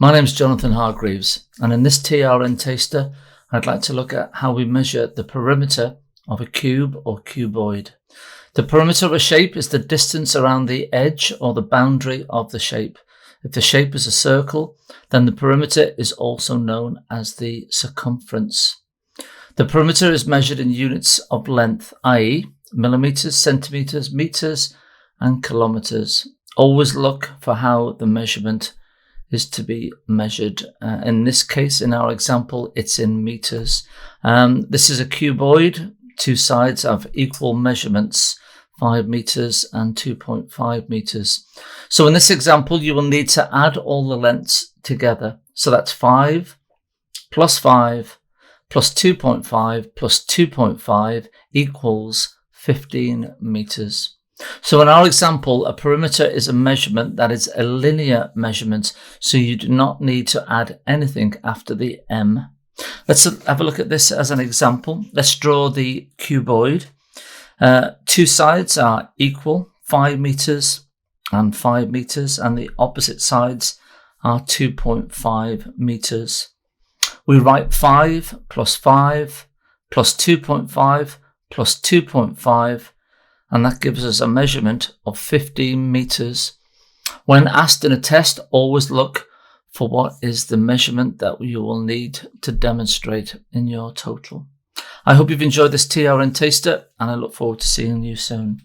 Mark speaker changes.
Speaker 1: My name is Jonathan Hargreaves, and in this TRN Taster, I'd like to look at how we measure the perimeter of a cube or cuboid. The perimeter of a shape is the distance around the edge or the boundary of the shape. If the shape is a circle, then the perimeter is also known as the circumference. The perimeter is measured in units of length, i.e. millimeters, centimeters, meters, and kilometers. Always look for how the measurement is to be measured. In this case, in our example, it's in meters. This is a cuboid. Two sides have equal measurements, 5 meters and 2.5 meters. So in this example, you will need to add all the lengths together. So that's 5 plus 5 plus 2.5 plus 2.5 equals 15 meters. So in our example, a perimeter is a measurement that is a linear measurement, so you do not need to add anything after the m. Let's have a look at this as an example. Let's draw the cuboid. Two sides are equal, 5 meters and 5 meters, and the opposite sides are 2.5 meters. We write 5 plus 5 plus 2.5 plus 2.5, and that gives us a measurement of 15 meters. When asked in a test, always look for what is the measurement that you will need to demonstrate in your total. I hope you've enjoyed this TRN Taster, and I look forward to seeing you soon.